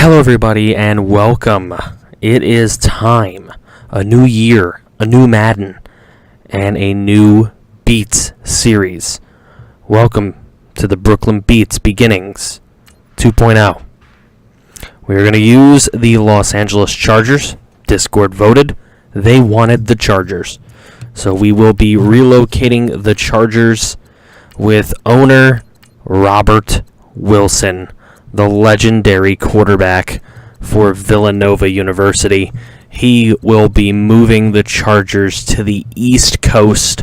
Hello everybody and welcome. It is time. A new year, a new Madden, and a new Beats series. Welcome to the Brooklyn Beats Beginnings 2.0. We are going to use the Los Angeles Chargers. Discord voted. They wanted the Chargers. So we will be relocating the Chargers with owner Robert Wilson, the legendary quarterback for Villanova University. He will be moving the Chargers to the East Coast.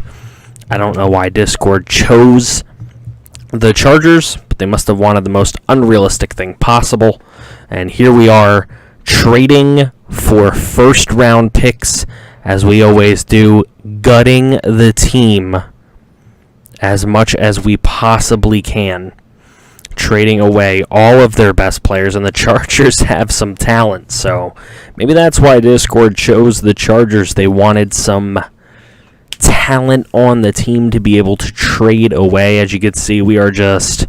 I don't know why Discord chose the Chargers, but they must have wanted the most unrealistic thing possible. And here we are, trading for first-round picks, as we always do, gutting the team as much as we possibly can, trading away all of their best players, and the Chargers have some talent, so maybe that's why Discord chose the Chargers. They wanted some talent on the team to be able to trade away. As you can see, we are just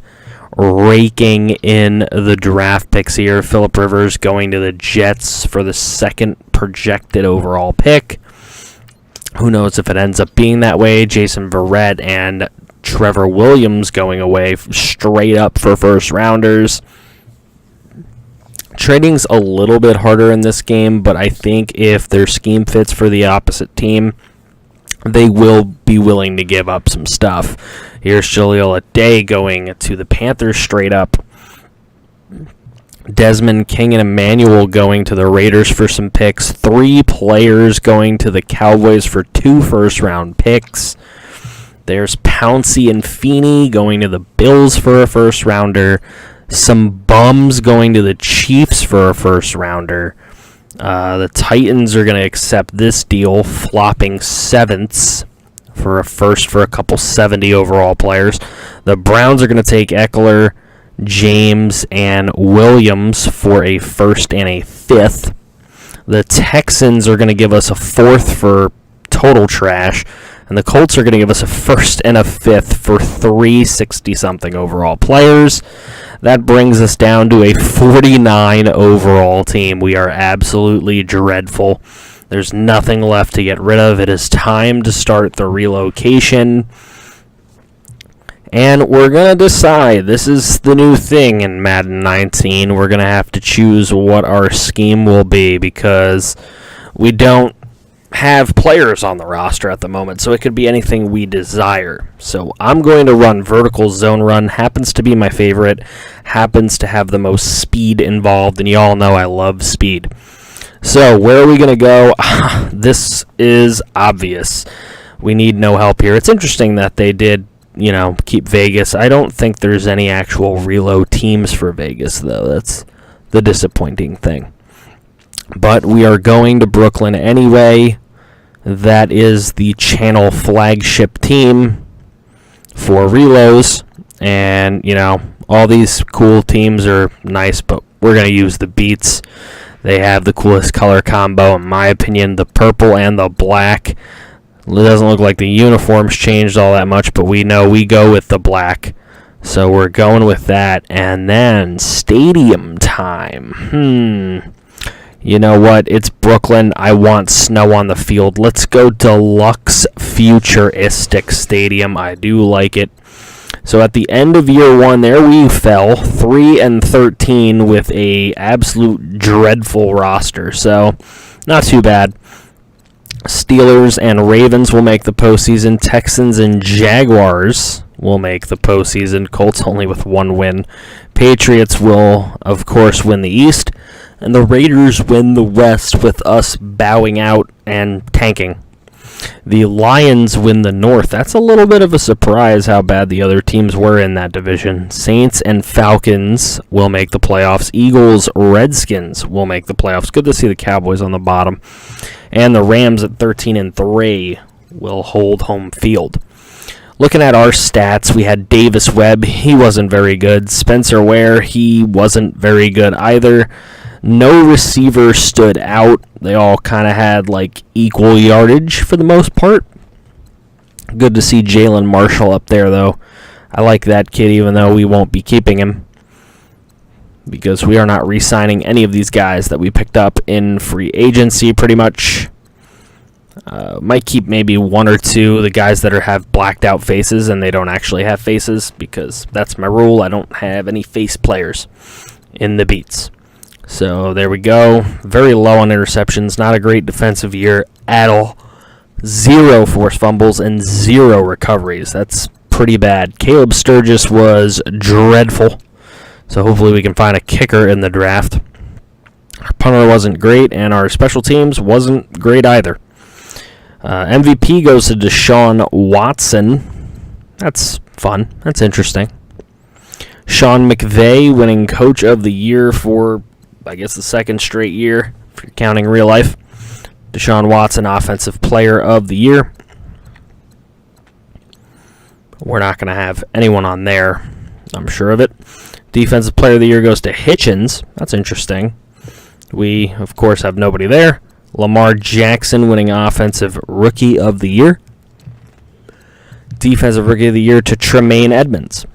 raking in the draft picks here. Phillip Rivers going to the Jets for the second projected overall pick. Who knows if it ends up being that way. Jason Verrett and Trevor Williams going away straight up for first rounders. Trading's a little bit harder in this game, but I think if their scheme fits for the opposite team, they will be willing to give up some stuff. Here's Jaleel Addae going to the Panthers straight up. Desmond King and Emmanuel going to the Raiders for some picks. 3 players going to the Cowboys for 2 first-round picks. There's Pouncey and Feeney going to the Bills for a first-rounder. Some bums going to the Chiefs for a first-rounder. The Titans are going to accept this deal, flopping 7ths for a first for a couple 70 overall players. The Browns are going to take Eckler, James, and Williams for a first and a 5th. The Texans are going to give us a 4th for total trash. And the Colts are going to give us a 1st and a 5th for 3 60-something overall players. That brings us down to a 49 overall team. We are absolutely dreadful. There's nothing left to get rid of. It is time to start the relocation. And we're going to decide. This is the new thing in Madden 19. We're going to have to choose what our scheme will be because we don't have players on the roster at the moment, so it could be anything we desire. So I'm going to run vertical zone run. Happens to be my favorite. Happens to have the most speed involved, and you all know I love speed. So where are we going to go? This is obvious. We need no help here. It's interesting that they did, keep Vegas. I don't think there's any actual reload teams for Vegas, though. That's the disappointing thing. But we are going to Brooklyn anyway. That is the channel flagship team for reloads. And, all these cool teams are nice, but we're going to use the Beats. They have the coolest color combo, in my opinion, the purple and the black. It doesn't look like the uniforms changed all that much, but we know we go with the black. So we're going with that. And then stadium time. You know what? It's Brooklyn. I want snow on the field. Let's go deluxe futuristic stadium. I do like it. So at the end of year 1, there we fell 3-13 with a absolute dreadful roster. So not too bad. Steelers and Ravens will make the postseason. Texans and Jaguars will make the postseason. Colts only with 1 win. Patriots will, of course, win the East. And the Raiders win the West with us bowing out and tanking. The Lions win the North. That's a little bit of a surprise how bad the other teams were in that division. Saints and Falcons will make the playoffs. Eagles, Redskins will make the playoffs. Good to see the Cowboys on the bottom. And the Rams at 13-3 will hold home field. Looking at our stats, we had Davis Webb. He wasn't very good. Spencer Ware, he wasn't very good either. No receiver stood out. They all kind of had equal yardage for the most part. Good to see Jalen Marshall up there, though. I like that kid, even though we won't be keeping him. because we are not re-signing any of these guys that we picked up in free agency pretty much. Might keep maybe one or two, the guys that have blacked out faces and they don't actually have faces, because that's my rule. I don't have any face players in the beats. So there we go. Very low on interceptions. Not a great defensive year at all. 0 forced fumbles and 0 recoveries. That's pretty bad. Caleb Sturgis was dreadful. So hopefully we can find a kicker in the draft. Our punter wasn't great, and our special teams wasn't great either. MVP goes to Deshaun Watson. That's fun. That's interesting. Sean McVay winning Coach of the Year for, I guess, the second straight year, if you're counting real life. Deshaun Watson, Offensive Player of the Year. We're not going to have anyone on there, I'm sure of it. Defensive Player of the Year goes to Hitchens. That's interesting. We, of course, have nobody there. Lamar Jackson winning Offensive Rookie of the Year. Defensive Rookie of the Year to Tremaine Edmonds.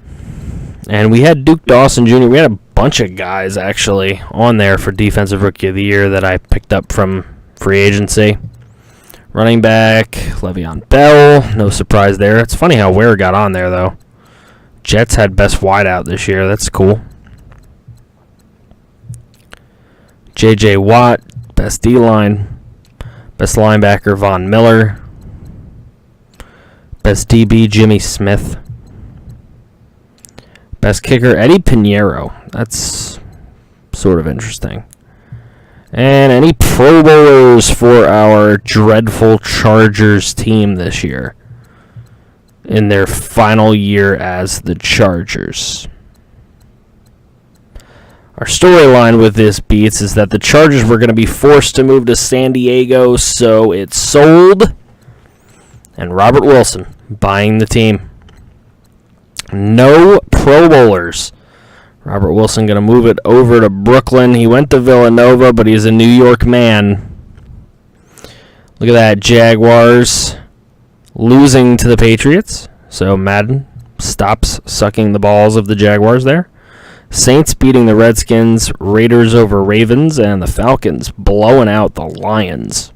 And we had Duke Dawson Jr. We had a bunch of guys, actually, on there for Defensive Rookie of the Year that I picked up from free agency. Running back, Le'Veon Bell. No surprise there. It's funny how Ware got on there, though. Jets had best wideout this year. That's cool. J.J. Watt, best D-line. Best linebacker, Von Miller. Best DB, Jimmy Smith. Best kicker, Eddie Pinheiro. That's sort of interesting. And any Pro Bowlers for our dreadful Chargers team this year in their final year as the Chargers. Our storyline with this beats is that the Chargers were going to be forced to move to San Diego, so it's sold. And Robert Wilson buying the team. No Pro Bowlers. Robert Wilson going to move it over to Brooklyn. He went to Villanova, but he's a New York man. Look at that. Jaguars losing to the Patriots. So Madden stops sucking the balls of the Jaguars there. Saints beating the Redskins. Raiders over Ravens. And the Falcons blowing out the Lions.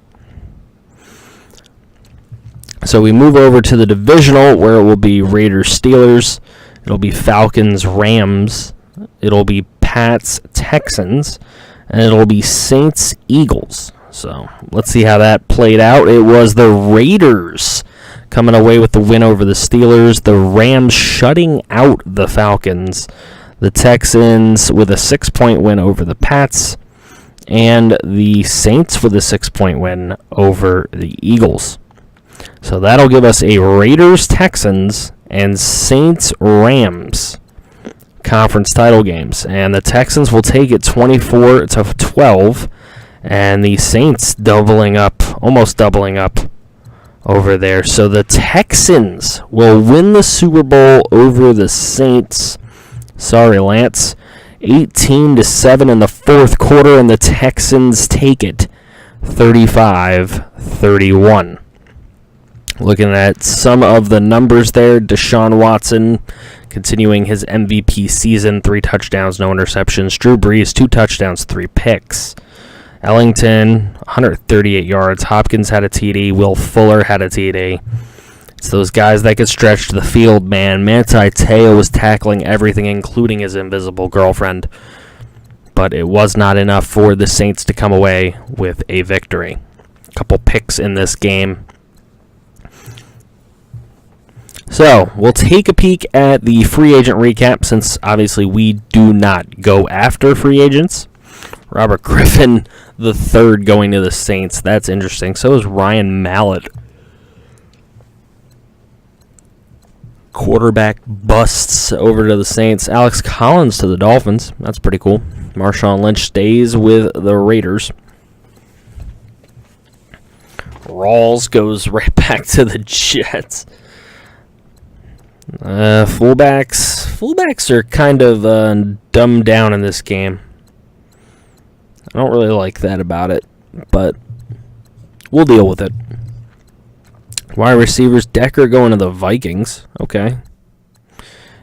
So we move over to the divisional, where it will be Raiders-Steelers. It'll be Falcons-Rams. It'll be Pats-Texans. And it'll be Saints-Eagles. So let's see how that played out. It was the Raiders coming away with the win over the Steelers. The Rams shutting out the Falcons. The Texans with a 6-point win over the Pats. And the Saints with a 6-point win over the Eagles. So that'll give us a Raiders-Texans and Saints-Rams conference title games. And the Texans will take it 24-12. And the Saints doubling up, almost doubling up over there. So the Texans will win the Super Bowl over the Saints. Sorry, Lance. 18-7 in the fourth quarter, and the Texans take it 35-31. Looking at some of the numbers there, Deshaun Watson continuing his MVP season, 3 touchdowns, no interceptions. Drew Brees, 2 touchdowns, 3 picks. Ellington, 138 yards. Hopkins had a TD. Will Fuller had a TD. It's those guys that get stretched to the field, man. Manti Te'o was tackling everything, including his invisible girlfriend. But it was not enough for the Saints to come away with a victory. A couple picks in this game. So, we'll take a peek at the free agent recap, since obviously we do not go after free agents. Robert Griffin III going to the Saints. That's interesting. So is Ryan Mallett. Quarterback busts over to the Saints. Alex Collins to the Dolphins. That's pretty cool. Marshawn Lynch stays with the Raiders. Rawls goes right back to the Jets. Fullbacks are kind of dumbed down in this game. I don't really like that about it, but we'll deal with it. Wide receivers, Decker going to the Vikings. Okay.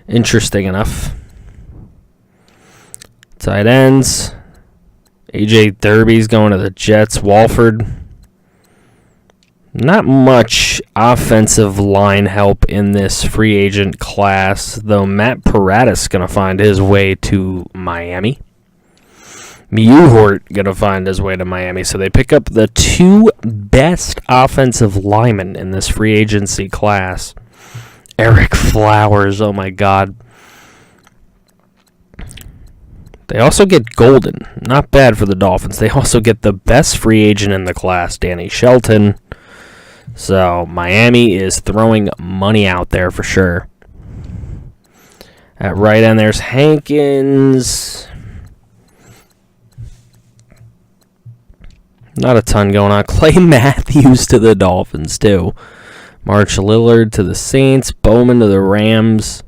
Interesting enough. Tight ends. AJ Derby's going to the Jets. Walford. Not much offensive line help in this free agent class, though Matt Paratis going to find his way to Miami. Muhort going to find his way to Miami. So they pick up the two best offensive linemen in this free agency class. Eric Flowers, oh my God. They also get Golden. Not bad for the Dolphins. They also get the best free agent in the class, Danny Shelton. So Miami is throwing money out there for sure. At right end, there's Hankins. Not a ton going on. Clay Matthews to the Dolphins, too. March Lillard to the Saints. Bowman to the Rams.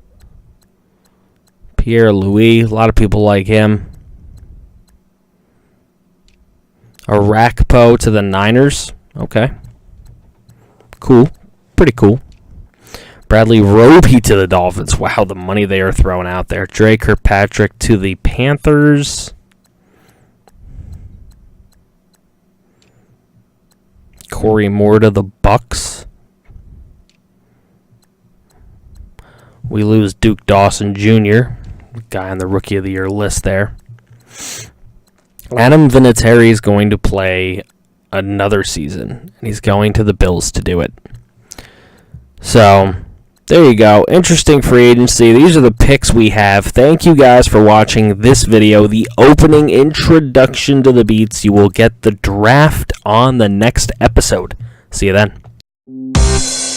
Pierre Louis. A lot of people like him. Arakpo to the Niners. Okay. Cool. Pretty cool. Bradley Roby to the Dolphins. Wow, the money they are throwing out there. Drake Kirkpatrick to the Panthers. Corey Moore to the Bucks. We lose Duke Dawson Jr., guy on the Rookie of the Year list there. Adam Vinatieri is going to play another season, and he's going to the Bills to do it. So, there you go. Interesting free agency. These are the picks we have. Thank you guys for watching this video, the opening introduction to the Beats. You will get the draft on the next episode. See you then.